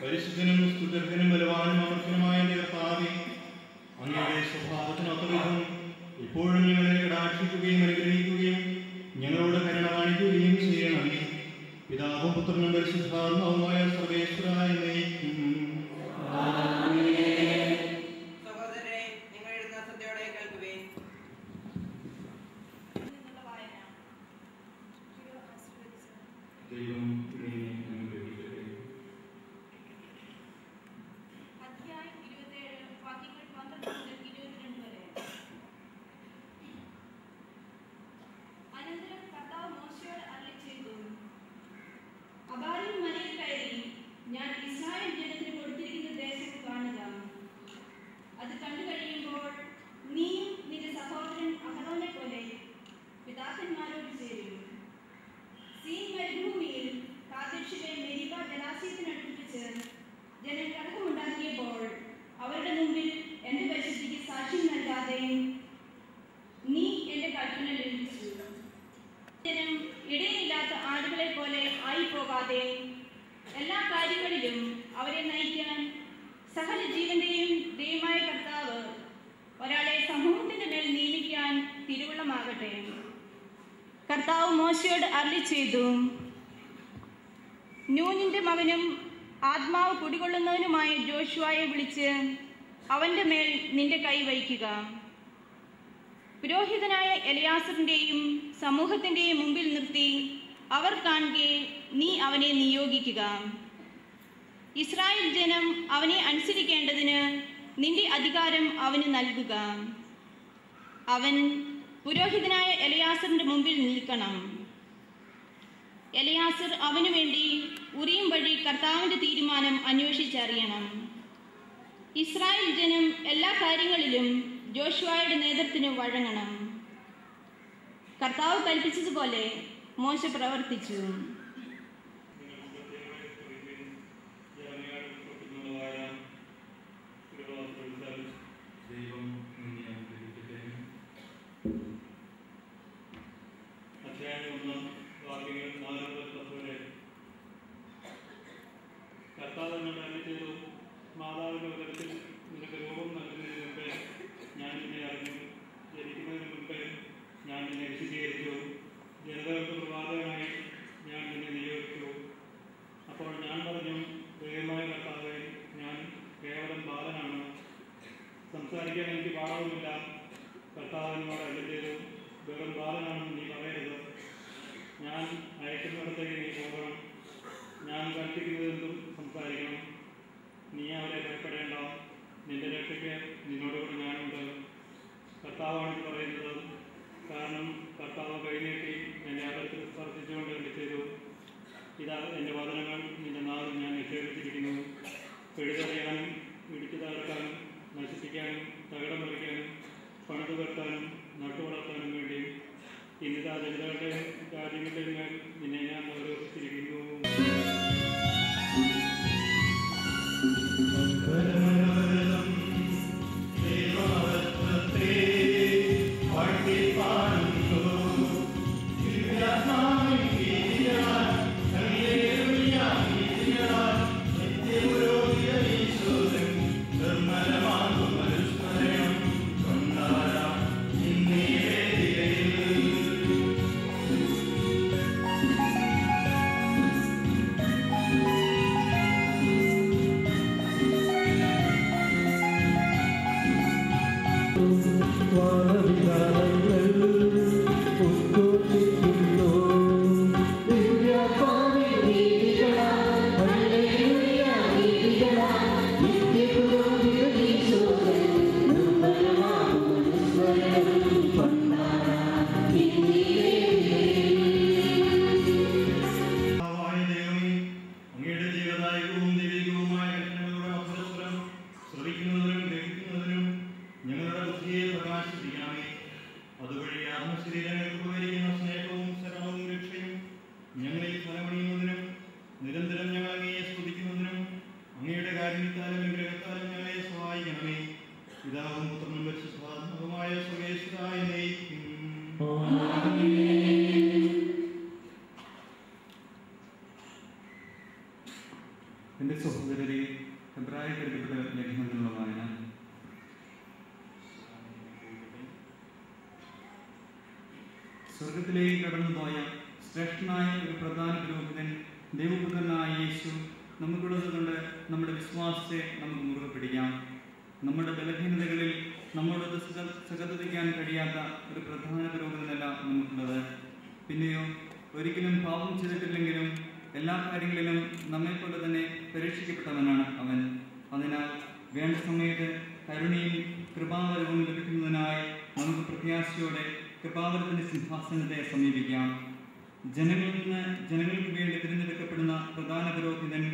പരിശുദ്ധനും സ്തുത്യർഹനും ബലവാനും അമർത്യനുമായ കർത്താവേ, അങ്ങയുടെ സ്വഭാവത്തിനൊത്തവിധം ഇപ്പോഴും ഞങ്ങളെ കടാക്ഷിക്കുകയും അനുഗ്രഹിക്കുകയും ഞങ്ങളോട് കരുണ കാണിക്കുകയും ചെയ്യണമേ. പിതാവും പുത്രനും പരിശുദ്ധാത്മാവുമായ സർവേശ്വരായ എന്നേക്കും. സഹോദരരെ, നിങ്ങൾ എഴുതുന്ന ശ്രദ്ധയോടെ കേൾക്കുവേൻ. ദൈവം ഇതിനെ അനുഗ്രഹിക്കട്ടെ. അധ്യായം 27 വാക്യങ്ങൾ 12 മുതൽ 22 വരെ. അനന്തരം കർത്താവ് മോശെയോട് അരുളിച്ചെയ്തു, അബാരീം മലയിൽ കയറി ഞാൻ ഇസ്രായേൽ ജനത്തിന് കൊടുത്തിരിക്കുന്ന ദേശം കാണുക. അത് കണ്ടു കഴിയുമ്പോൾ നീയും നിന്റെ സഹോദരൻ അഹരോനെ പോലെ പിതാക്കന്മാരോട് ചേരും. സീൻ മരുഭൂമിയിൽ കാദേശിലെ മെരിബ ജലാശയത്തിനടുപ്പിച്ച് ജനം കലഹമുണ്ടാക്കിയപ്പോൾ അവരുടെ മുമ്പിൽ എന്റെ പരിശുദ്ധിക്ക് സാക്ഷ്യം നൽകാതെ നീ എന്റെ കൽപ്പന ലംഘിച്ചു. ജനം ഇടയില്ലാത്ത ആടുകളെ പോലെ ആയിപ്പോകാതെ എല്ലാ കാര്യങ്ങളിലും അവരെ നയിക്കാൻ സകല ജീവന്റെയും ദൈവമായ കർത്താവ് ഒരാളെ സമൂഹത്തിന്റെ മേൽ നിയമിക്കാൻ തിരുവുള്ളമാകട്ടെ. കർത്താവ് മോശയോട് അരുളിച്ചെയ്തു, നൂനിന്റെ മകനും ആത്മാവ് കുടികൊള്ളുന്നവനുമായ ജോഷുവയെ വിളിച്ച് അവന്റെ മേൽ നിന്റെ കൈ വയ്ക്കുക. പുരോഹിതനായ എലിയാസറിന്റെയും സമൂഹത്തിന്റെയും മുമ്പിൽ നിർത്തി അവർ കാണുകെ നീ അവനെ നിയോഗിക്കുക. ഇസ്രായേൽ ജനം അവനെ അനുസരിക്കേണ്ടതിന് നിന്റെ അധികാരം അവന് നൽകുക. അവൻ പുരോഹിതനായ എലിയാസറിന്റെ മുമ്പിൽ നിൽക്കണം. എലിയാസർ അവനു വേണ്ടി ഉറിയും വഴി കർത്താവിന്റെ തീരുമാനം അന്വേഷിച്ചറിയണം. ഇസ്രായേൽ ജനം എല്ലാ കാര്യങ്ങളിലും ജോഷുവയുടെ നേതൃത്വത്തിന് വഴങ്ങണം. കർത്താവ് കൽപ്പിച്ചതുപോലെ മോശ പ്രവർത്തിച്ചു. ദൈവം നിന്നെ അനുഗ്രഹിക്കട്ടെ. അധ്യായം 1 വാക്യങ്ങൾ 4 മുതൽ 10 വരെ. കർത്താവ് എന്നോട് അരുളിച്ചെയ്തു, മാതാവിന്റെ ഉദരത്തിൽ നിനക്ക് രൂപം നൽകുന്നതിന് മുമ്പേ ഞാൻ നിന്നെ അറിഞ്ഞു. ജനിക്കുന്നതിന് മുമ്പേ ഞാൻ നിന്നെ വിശദീകരിച്ചു. ജനതകൾക്ക് പ്രവാചകനായി ഞാൻ നിന്നെ നിയോഗിച്ചു. അപ്പോൾ ഞാൻ പറഞ്ഞു, ദൈവമായ കർത്താവേ, ഞാൻ കേവലം ബാലനാണ്, സംസാരിക്കാൻ എനിക്ക് പാഠവുമില്ല. കർത്താവിനോട് അരുളിച്ചെയ്തു, വെറും ബാലനാണെന്ന് നീ പറയരുത്. ഞാൻ അയക്കുന്നിടത്തേക്ക് നീ പോകണം. ഞാൻ കൽപ്പിക്കുന്നതെന്തും സംസാരിക്കണം. നീ അവരെ ഭയപ്പെടേണ്ട. നിന്റെ രക്ഷയ്ക്ക് നിന്നോടുകൂടി ഞാനുണ്ട്. കർത്താവാണ് ഇത് പറയുന്നത്. കാരണം കർത്താവ് കൈനീട്ടി എൻ്റെ അകത്ത് സ്പർശിച്ചുകൊണ്ട് വിളിച്ചതു, ഇതാ എൻ്റെ വചനങ്ങൾ നിന്റെ നാവിൽ ഞാൻ നിക്ഷേപിച്ചിരിക്കുന്നു. പിഴുതെറിയാനും ഇടിച്ചു തകർക്കാനും നശിപ്പിക്കാനും തകിടം മറിക്കാനും പണിതു കെട്ടാനും നട്ടുവളർത്താനും വേണ്ടി ഇന്നിതാ ജനതകളുടെയും രാജ്യങ്ങളുടെയും മേൽ നിന്നെ ഞാൻ ഓരോധിച്ചിരിക്കുന്നു. എൻ്റെ സഹോദരൻ സഹോദരി, ഹെബ്രായർക്ക് എഴുതപ്പെട്ട ലേഖനത്തിലുള്ള വായന. സ്വർഗത്തിലേക്ക് കടന്നുപോയ ശ്രേഷ്ഠനായ ഒരു പ്രധാന പുരോഹിതൻ ദൈവപുത്രനായ യേശു നമുക്കുള്ളത് കൊണ്ട് നമ്മുടെ വിശ്വാസത്തെ നമുക്ക് മുറുകെ പിടിക്കാം. നമ്മുടെ ബലഹീനതകളിൽ നമ്മളോട് സഹതപിക്കാൻ കഴിയാത്ത ഒരു പ്രധാന പുരോഹിതനല്ല നമുക്കുള്ളത്. പിന്നെയോ ഒരിക്കലും പാപം ചെയ്തിട്ടില്ലെങ്കിലും എല്ലാ കാര്യങ്ങളിലും നമ്മെപ്പോലെ തന്നെ പരീക്ഷിക്കപ്പെട്ടവനാണ് അവൻ. അതിനാൽ വേണ്ട സമയത്ത് കരുണയും കൃപാവരവും ലഭിക്കുന്നതിനായി നമുക്ക് പ്രത്യാശയോടെ കൃപാവരത്തിന്റെ സിംഹാസനത്തെ സമീപിക്കാം. ജനങ്ങൾക്ക് വേണ്ടി തിരഞ്ഞെടുക്കപ്പെടുന്ന പ്രധാന പുരോഹിതൻ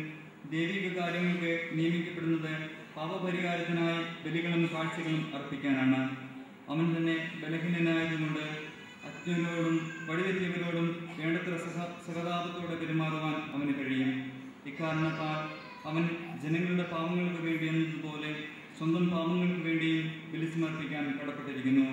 ദൈവിക കാര്യങ്ങൾക്ക് നിയമിക്കപ്പെടുന്നത് പാപപരിഹാരത്തിനായി ബലികളും കാഴ്ചകളും അർപ്പിക്കാനാണ്. അവൻ തന്നെ ബലഹീനനായതുകൊണ്ട് അജ്ഞരോടും വഴിതെറ്റിയവരോടും വേണ്ടത്ര സഹതാപത്തോടെ പെരുമാറുവാൻ അവന് കഴിയും. ഇക്കാരണത്താൽ അവൻ ജനങ്ങളുടെ പാപങ്ങൾക്ക് വേണ്ടി എന്നതുപോലെ സ്വന്തം പാപങ്ങൾക്ക് വേണ്ടിയും ബലി സമർപ്പിക്കാൻ കടപ്പെട്ടിരിക്കുന്നു.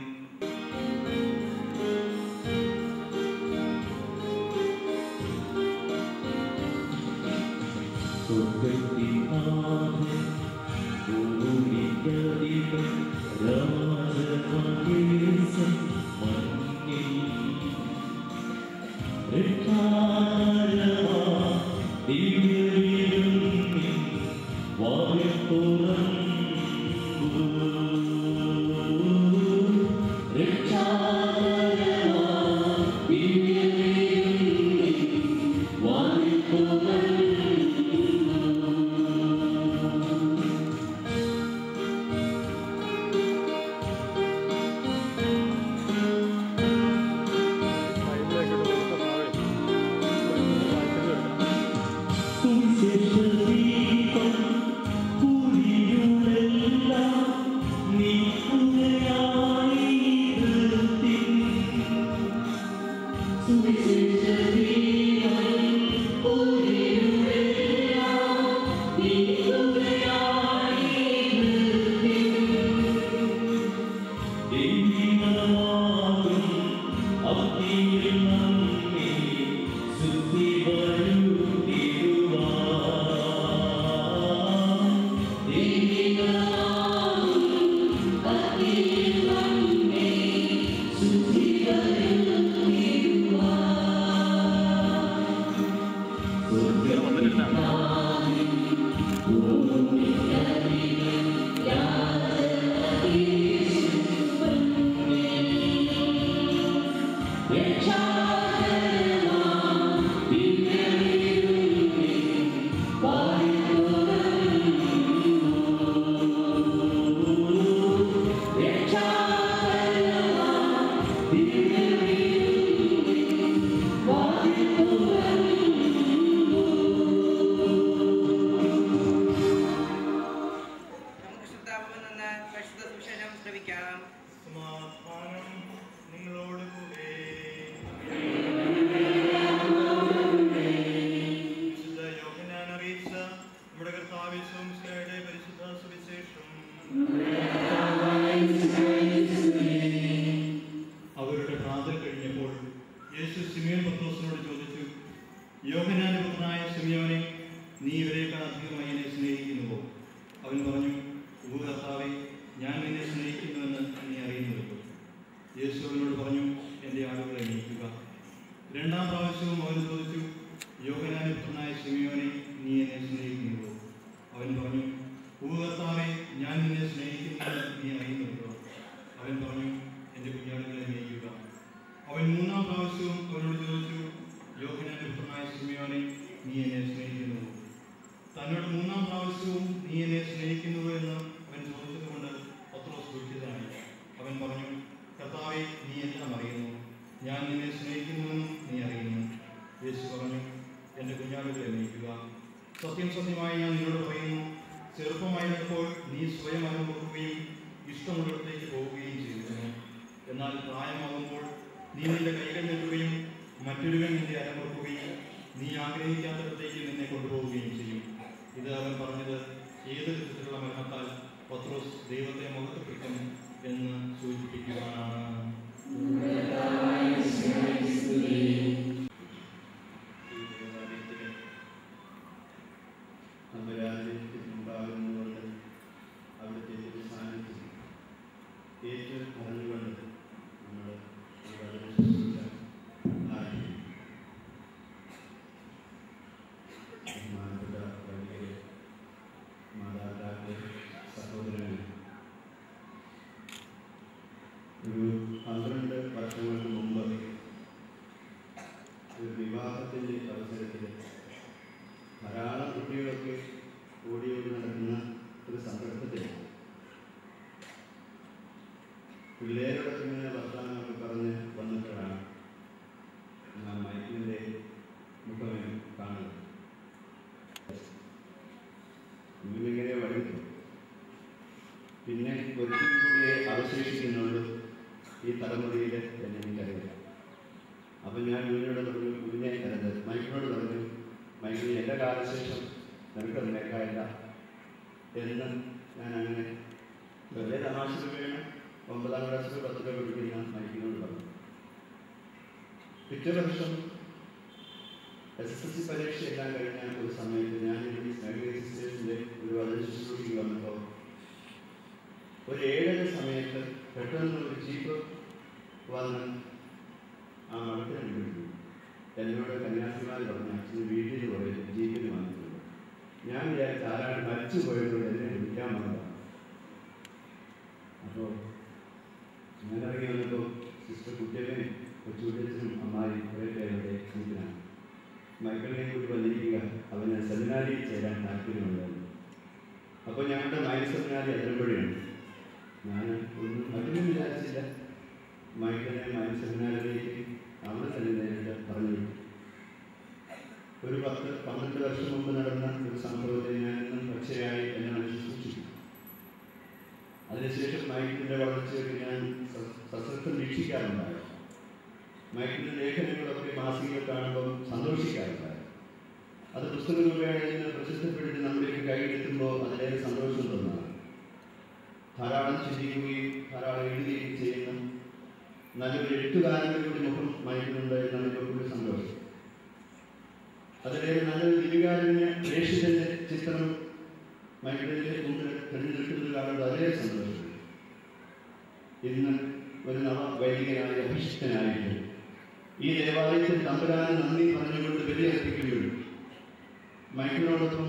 നമ്മുടെ രാജ്യത്തെ ഇവനിങ്ങനെ വഴുതു. പിന്നെ ഒരിക്കലും കൂടിയേ അവശേഷിക്കുന്നുള്ളൂ ഈ തലമുറയിൽ എന്ന് എനിക്കറിയില്ല. അപ്പം ഞാൻ ഇവനോട് പറഞ്ഞു, ഇവനെ കരുത് മൈക്കിനോട് പറഞ്ഞു, മൈക്കിന് എൻ്റെ കാലശേഷം നിനക്കത് നേക്കായില്ല എന്ന് ഞാൻ അങ്ങനെ വെറുതെ തമാശക്ക് വേണം 9ാം ക്ലാസ്സിൽ 10ൽ പഠിക്കുന്ന മൈക്കിനോട് പറഞ്ഞു. പിറ്റേ വർഷം SSLC പരീക്ഷയെല്ലാം കഴിഞ്ഞ ഒരു സമയത്ത് ഞാൻ ഈ സ്നേഹിത സിസ്റ്റേഴ്സിൻ്റെ ഒരു വളരെ ശുശ്രൂഷയ്ക്ക് വന്നപ്പോൾ ഒരു 7:30 സമയത്ത് പെട്ടെന്ന് ഒരു ജീപ്പ് വന്ന് ആ മഠത്തിന് വിളിച്ചു. എന്നോട് കന്യാസിമാർ പറഞ്ഞു, അച്ഛന് വീട്ടിൽ പോയി ജീപ്പിന് വന്നിട്ടുണ്ട്. ഞാൻ വിചാരിച്ച ആരാണ് മരിച്ചു പോയതോട് എന്നെ വിളിക്കാൻ വന്നതാണ്. അപ്പോൾ ഞാൻ ഇറങ്ങി വന്നപ്പോൾ സിസ്റ്റർ കുട്ടിയമ്മയും കൊച്ചുകുട്ടിയച്ഛനും അമ്മായി കുറേ പേരുടെ ജീപ്പിനാണ്. മൈക്കിളിനെയും കൂടി വന്നിരിക്കുക, അവന് സെമിനാരിയിൽ ചേരാൻ താല്പര്യമുണ്ടായിരുന്നു. അപ്പോൾ ഞങ്ങളുടെ മൈൽ സെമിനാരി അതിരമ്പുഴയാണ്. ഞാൻ ഒന്നും അതിനും വിചാരിച്ചില്ല. മൈക്കിളിനെ മൈൽ സെമിനാരിലേക്ക് അവിടെ തന്നെ നേരിട്ട് പറഞ്ഞു വിട്ടു. ഒരു 10-12 വർഷം മുമ്പ് നടന്ന ഒരു സംഭവത്തെ ഞാൻ ഇന്നും പച്ചയായി എന്നെ മനസ്സിൽ സൂക്ഷിച്ചു. അതിനുശേഷം മൈക്കിളിൻ്റെ വളർച്ചയൊക്കെ ഞാൻ സശ്രദ്ധം വീക്ഷിക്കാറുണ്ടായി. മൈക്കിളിൻ്റെ ലേഖനങ്ങളൊക്കെ മാസികകൾ കാണുമ്പോൾ സന്തോഷിക്കാറുണ്ടായി. അത് പുസ്തക രൂപേണയിൽ നിന്ന് പ്രസിദ്ധപ്പെടുത്തി നമ്മളിലേക്ക് കൈയെടുക്കുമ്പോൾ അതിലേറെ സന്തോഷം തോന്നാറ്. ധാരാളം ചിന്തിക്കുകയും ധാരാളം എഴുതുകയും ചെയ്യുന്ന നല്ലൊരു എഴുത്തുകാരൻ്റെ കൂടി മുഖം മൈക്കിളുണ്ട് എന്നാണ് ഒരു സന്തോഷം. അതിലേറെ നല്ലൊരു ലിപികാരന് പ്രേക്ഷിതൻ്റെ ചിത്രം മൈക്കിളിൻ്റെ മുമ്പിൽ തെരഞ്ഞെടുക്കുന്നത് കാണുന്നത് അതിലേറെ സന്തോഷം. ഇന്ന് ഒരു നവ വൈദികനായ അഭിഷിക്തനായിട്ട് ഈ ദേവാലയത്തിൽ തമ്പുരാന് നന്ദി പറഞ്ഞുകൊണ്ട് ബലിയർപ്പിക്കുകയും മൈക്കിളിനോടൊപ്പം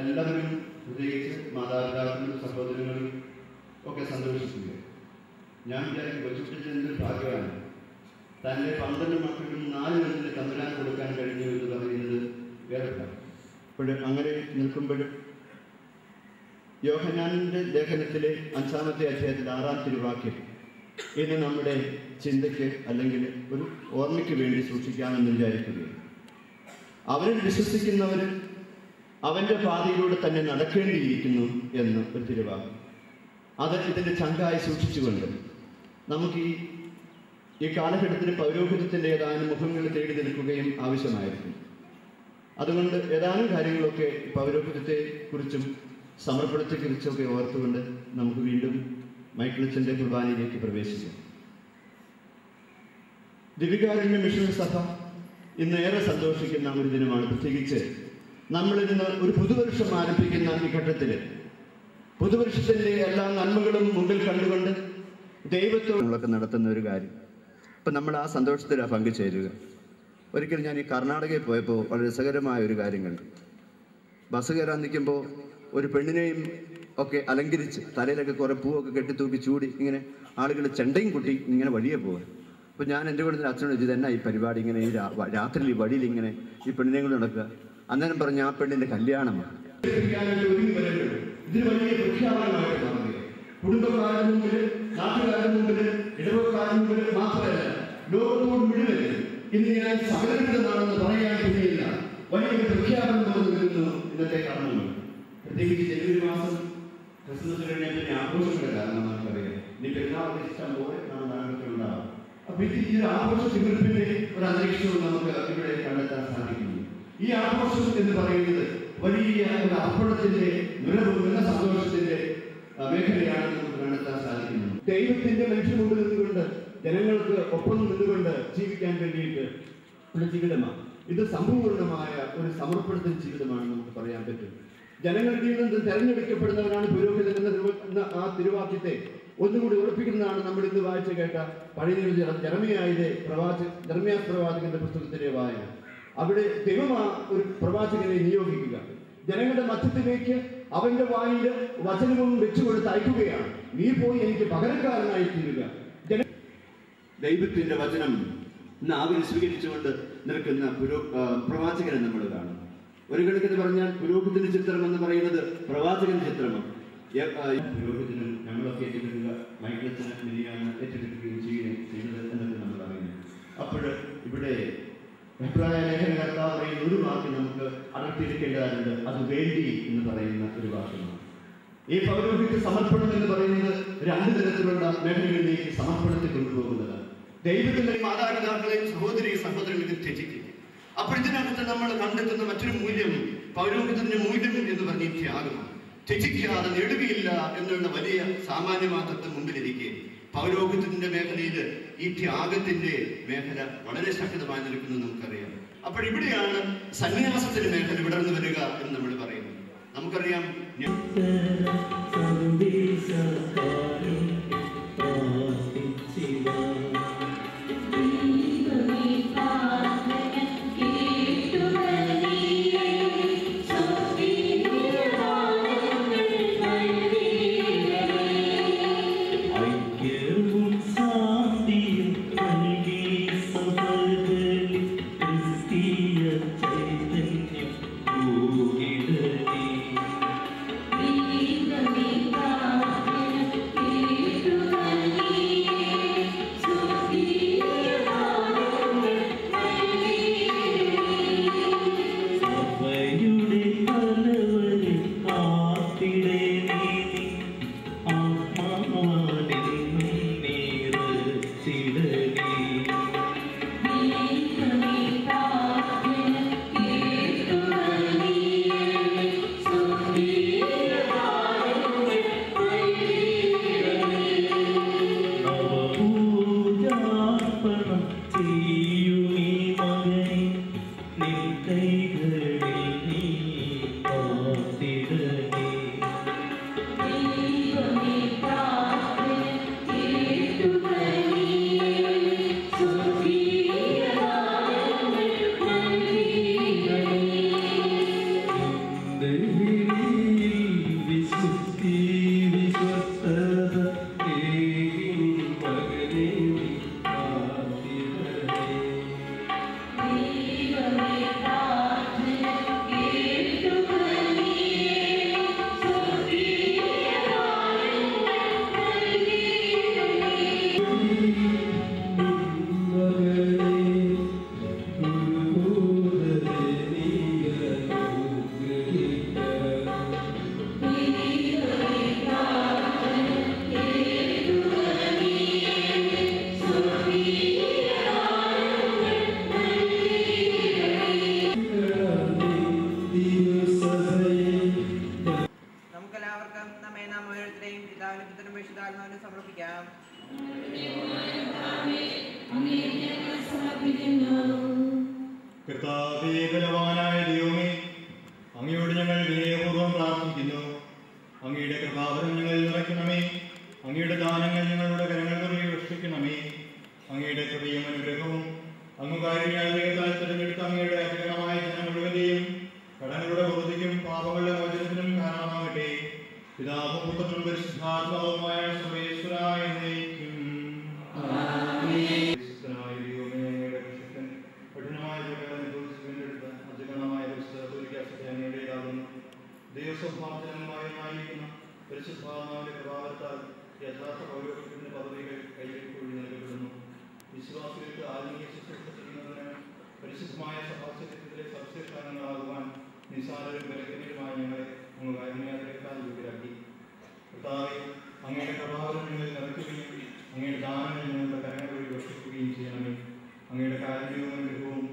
എല്ലാവരും പ്രത്യേകിച്ച് മാതാപിതാക്കളും സഹോദരങ്ങളും ഒക്കെ സന്തോഷിക്കുക. ഞാൻ വിചാരിക്കും കൊച്ചുകുട്ടിച്ചൻ്റെ ഭാഗ്യമാണ്. തൻ്റെ 12 മക്കളും 4 പേരിന് തമ്പുരാൻ കൊടുക്കാൻ കഴിഞ്ഞു എന്ന് പറയുന്നത് വേറെ. അപ്പോൾ അങ്ങനെ നിൽക്കുമ്പോൾ യോഹന്നാനിൻ്റെ ലേഖനത്തിലെ 5-ാമത്തെ അധ്യായത്തിൽ 6-ാം തിരുവാക്യം ഇന്ന് നമ്മുടെ ചിന്തയ്ക്ക് അല്ലെങ്കിൽ ഒരു ഓർമ്മയ്ക്ക് വേണ്ടി സൂക്ഷിക്കാമെന്ന് വിചാരിക്കുകയാണ്. അവരിൽ വിശ്വസിക്കുന്നവർ അവൻ്റെ പാതയിലൂടെ തന്നെ നടക്കേണ്ടിയിരിക്കുന്നു എന്ന് ഒരു തിരുവാക്യം. അത് ഇതിൻ്റെ ചങ്കായി സൂക്ഷിച്ചുകൊണ്ട് നമുക്ക് ഈ കാലഘട്ടത്തിൽ പൗരോഹിത്യത്തിൻ്റെ ഏതാനും മുഖങ്ങൾ തേടി നിൽക്കുകയും ആവശ്യമായിരിക്കും. അതുകൊണ്ട് ഏതാനും കാര്യങ്ങളൊക്കെ പൗരോഹിത്യത്തെ കുറിച്ചും സമർപ്പണത്തെക്കുറിച്ചൊക്കെ ഓർത്തുകൊണ്ട് നമുക്ക് വീണ്ടും മൈക്കിളച്ചൻ്റെ കുർബാനയിലേക്ക് പ്രവേശിക്കാം. ദിവികാരുണ്യ മിഷൻ സഭ ഇന്നേറെ സന്തോഷിക്കുന്ന ഒരു ദിനമാണ്. പ്രത്യേകിച്ച് നമ്മളിന്ന് ഒരു പുതുവർഷം ആരംഭിക്കുന്ന ഈ ഘട്ടത്തിൽ പുതുവർഷത്തിൻ്റെ എല്ലാ നന്മകളും മുമ്പിൽ കണ്ടുകൊണ്ട് ദൈവത്തോടൊക്കെ നടത്തുന്ന ഒരു കാര്യം. അപ്പം നമ്മൾ ആ സന്തോഷത്തിലാണ് പങ്കുചേരുക. ഒരിക്കലും ഞാൻ ഈ കർണാടകയിൽ പോയപ്പോൾ വളരെ രസകരമായ ഒരു കാര്യം കണ്ടു. ബസ് കയറാൻ നിൽക്കുമ്പോൾ ഒരു പെണ്ണിനെയും ഒക്കെ അലങ്കരിച്ച് തലയിലൊക്കെ കുറേ പൂവൊക്കെ കെട്ടിത്തൂക്കി ചൂടി ഇങ്ങനെ ആളുകൾ ചെണ്ടയും കുട്ടി ഇങ്ങനെ വഴിയെ പോകുക. അപ്പോൾ ഞാൻ എൻ്റെ കൂടെ അച്ഛനോട് ചോദിച്ചത് എന്നാ ഈ പരിപാടി ഇങ്ങനെ ഈ രാത്രിയിൽ ഈ വഴിയിൽ ഇങ്ങനെ ഈ പെണ്ണിനെയും കൂടെ നടക്കുക. അന്നേരം പറഞ്ഞ് ആ പെണ്ണിൻ്റെ കല്യാണമാണ്. ഇതിന് വലിയ പ്രഖ്യാപനമായിട്ട് മാറുക. കുടുംബക്കാരുടെ മുമ്പിൽ, നാട്ടുകാരുടെ മുമ്പിൽ, ഇടവക്കാരുടെ മുമ്പിൽ മാത്രമല്ല, ലോകത്തോട് മുഴുവൻ ഇന്ന് ഞാൻ സമരവിധമാണെന്ന് പറയാൻ കഴിയില്ല. വലിയൊരു പ്രഖ്യാപനം തോന്നുന്നു ഇന്നത്തെ കർമ്മങ്ങൾ. പ്രത്യേകിച്ച് ജനുവരി മാസം ക്രിസ്മസ് കഴിഞ്ഞ ആഘോഷങ്ങളുടെ കാരണം നമുക്കറിയാം. ഇനി പെരുന്നാളൊക്കെ ഇഷ്ടം പോലെ നമ്മുടെ നാട്ടിലുണ്ടാവും. അപ്പൊ ഈ ഒരു ആഘോഷ തിമിർപ്പിന്റെ ഒരു അന്തരീക്ഷവും നമുക്ക് ഇവിടെ കണ്ടെത്താൻ സാധിക്കുന്നു. ഈ ആഘോഷം എന്ന് പറയുന്നത് വലിയ ഒരു അർപ്പണത്തിന്റെ നിറവുന്ന സന്തോഷത്തിന്റെ മേഖലയാണ് നമുക്ക് കണ്ടെത്താൻ സാധിക്കുന്നത്. ദൈവത്തിന്റെ മനുഷ്യ മുമ്പിൽ നിന്നുകൊണ്ട് ജനങ്ങൾക്ക് ഒപ്പം നിന്നുകൊണ്ട് ജീവിക്കാൻ വേണ്ടിയിട്ട് ഉള്ള ജീവിതമാണ് ഇത്. സമ്പൂർണമായ ഒരു സമർപ്പണത്തിന്റെ ജീവിതമാണ് നമുക്ക് പറയാൻ പറ്റും. ജനങ്ങളുടെ നിന്ന് തെരഞ്ഞെടുക്കപ്പെടുന്നവരാണ് പുരോഹിതൻ എന്ന ആ തിരുവാക്യത്തെ ഒന്നുകൂടി ഉറപ്പിക്കുന്നതാണ് നമ്മൾ ഇന്ന് വായിച്ചു കേട്ട പഴയ ജെറമ്യാസ് പ്രവാചകന്റെ പുസ്തകത്തിലെ വായന. അവിടെ ദൈവം ഒരു പ്രവാചകനെ നിയോഗിക്കുക, ജനങ്ങളുടെ മധ്യത്തിലേക്ക് അവന്റെ വായിൽ വചനവും വെച്ചുകൊടുത്ത് അയക്കുകയാണ്. നീ പോയി എനിക്ക് പകരക്കാരനായി തീരുക. ദൈവത്തിന്റെ വചനം നാവിൽ സ്വീകരിച്ചുകൊണ്ട് നിൽക്കുന്ന പ്രവാചകനെ നമ്മൾ കാണും. ഒരു കണക്കിന് പറഞ്ഞാൽ പുരോഹിതന്റെ ചിത്രം എന്ന് പറയുന്നത് പ്രവാചകന്റെ ചിത്രമാണ്. പുരോഹിതനും ഞങ്ങളൊക്കെ ഏറ്റെടുക്കുക, മൈക്കിളച്ചനെ മിനിയാണ് ഏറ്റെടുക്കുകയും ചെയ്യുന്നത് എന്നൊക്കെ നമ്മൾ അറിയുന്നു. അപ്പോൾ ഇവിടെ അഭിപ്രായ ലേഖനകർത്താവ് പറയുന്ന ഒരു വാക്ക് നമുക്ക് അടർത്തിയിരിക്കേണ്ടതായിട്ടുണ്ട്. അത് വേണ്ടി എന്ന് പറയുന്ന ഒരു വാക്കാണ്. ഈ പൗരോഹിത്യ സമർപ്പണം എന്ന് പറയുന്നത് രണ്ട് തരത്തിലുള്ള മേഖലകളിലേക്ക് സമർപ്പണത്തെ കൊണ്ടുപോകുന്നതാണ്. ദൈവത്തിന്റെ മാതാപിതാക്കളെയും സഹോദരങ്ങളെയും ത്യജിക്കുക. അപ്പോൾ ഇതിനകത്ത് നമ്മൾ കണ്ടെത്തുന്ന മറ്റൊരു മൂല്യം, പൗരോഹിത്യത്തിന്റെ മൂല്യം എന്ന് പറഞ്ഞ ത്യാഗമാണ്. ത്യജിക്കാതെ നേടുകയില്ല എന്നുള്ള വലിയ സാമാന്യമാത്രത്തിന് മുമ്പിലിരിക്കെ പൗരോഹിത്യത്തിന്റെ മേഖലയിൽ ഈ ത്യാഗത്തിന്റെ മേഖല വളരെ ശക്തമായി നിൽക്കുന്നത് നമുക്കറിയാം. അപ്പോൾ ഇവിടെയാണ് സന്യാസത്തിന്റെ മേഖല വിടർന്നു വരിക എന്ന് നമ്മൾ പറയുന്നത്. നമുക്കറിയാം സമർപ്പിക്കാം. കർത്താവേ, ബലവാനായ ദൈവമേ, അങ്ങയോട് ഞങ്ങൾ വിനയപൂർവ്വം പ്രാർത്ഥിക്കുന്നു. അങ്ങയുടെ കൃപാവരം ഞങ്ങളിൽ നിറയ്ക്കണമേ. അങ്ങയുടെ ദാനങ്ങൾ ഞങ്ങളുടെ കരങ്ങളിൽ വർഷിക്കണമേ. അങ്ങയുടെ കൃപയും അനുഗ്രഹവും അങ്ങ് കാരുണ്യാൽ തിരഞ്ഞെടുത്ത അങ്ങയുടെ അധികമായ ജനം മുഴുവനെയും കടങ്ങളുടെ പൂർത്തിക്കും പാപങ്ങളുടെ മോചനത്തിനും കാരണമാകട്ടെ. പിതാവും പുത്രനും പരിശുദ്ധാത്മാവുമായ സർവേശ്വരായ എന്നേക്കും. ദൈവസ്വഭാവജനമായിരിക്കുന്ന പരിശുദ്ധാത്മാവിന്റെ പ്രഭാവത്താൽ യഥാർത്ഥ പൗരോഹിത്യത്തിന്റെ പദവികൾ കൈവരിക്കൊള്ളി നൽകപ്പെടുന്നു. വിശ്വാസികൾക്ക് ആത്മീയ ശുശ്രൂഷ ചെയ്യുന്നതിന് പരിശുദ്ധമായ സഭാചര്യത്തിലെ സവിശേഷാംഗങ്ങളാകുവാൻ നിസ്സാരരും ബലഹീനരുമായ ഞങ്ങളെ അങ്ങ് കാരുണ്യാതിരേക്കാൾ യോഗ്യരാക്കി. കർത്താവേ, അങ്ങയുടെ പ്രഭാവം ഞങ്ങളിൽ നിറയ്ക്കുകയും അങ്ങയുടെ ദാനങ്ങൾ ഞങ്ങളുടെ കരങ്ങൾ വഴി വർഷിക്കുകയും ചെയ്യണമേ. അങ്ങയുടെ കാരുണ്യവും അനുഗ്രഹവും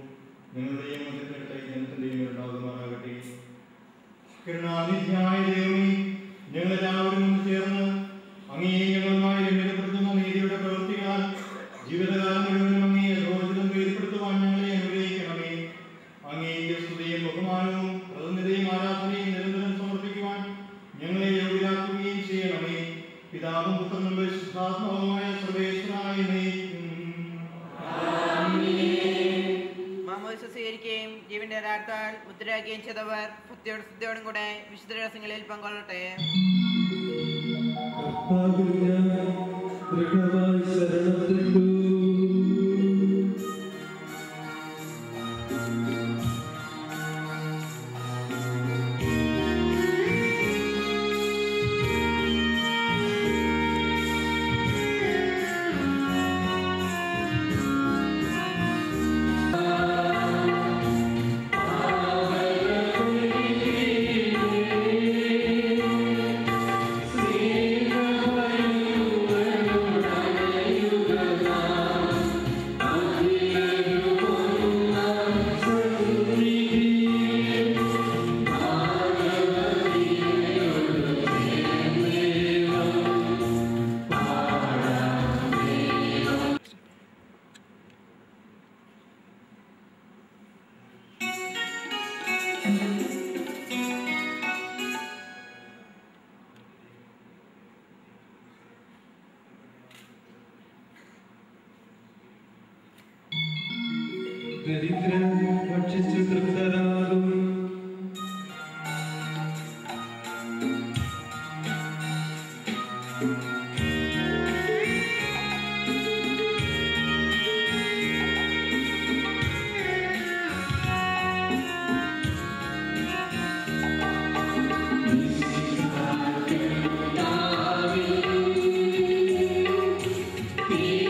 ഞങ്ങളുടെയും മുതിർന്നെടുത്ത ജനത്തിന്റെയും ഉണ്ടാകുമാറാകട്ടെ. കരുണാനിധിയായ ദൈവമേ, ഞങ്ങളെല്ലാവരും ചേർന്ന് അങ്ങയെ ഞങ്ങളുമായി രമ്യപ്പെടുത്തുന്ന നീതിയുടെ പ്രവൃത്തികളാൽ ജീവിതകാലം മുഴുവനും അങ്ങയെ രോചിതം പേരിപ്പെടുത്തുവാൻ ഞങ്ങളെ അനുഗ്രഹിക്കണമേ. അങ്ങേക്ക് സ്തുതിയും ബഹുമാനവും പ്രതിനിധിയും ആരാധനയും നിരന്തരം സമർപ്പിക്കുവാൻ ഞങ്ങളെ യോഗ്യരാക്കുകയും ചെയ്യണമേ. പിതാവും പുത്രനും പരിശുദ്ധാത്മാവുമായ സർവേശ്വരായ എന്നേക്കും. മാമോദിസ സ്വീകരിക്കുകയും ജീവന്റെ യഥാർത്ഥാൽ മുദ്രയാക്കുകയും ചെയ്തവർ ഭക്തിയോടും ശുദ്ധിയോടും കൂടെ വിശുദ്ധ രഹസ്യങ്ങളിൽ പങ്കൊള്ളട്ടെ. ദരിദ്രൻ ഭക്ഷിച്ചു തൃപ്തരാകും. Be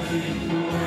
വസിക്കുവാൻ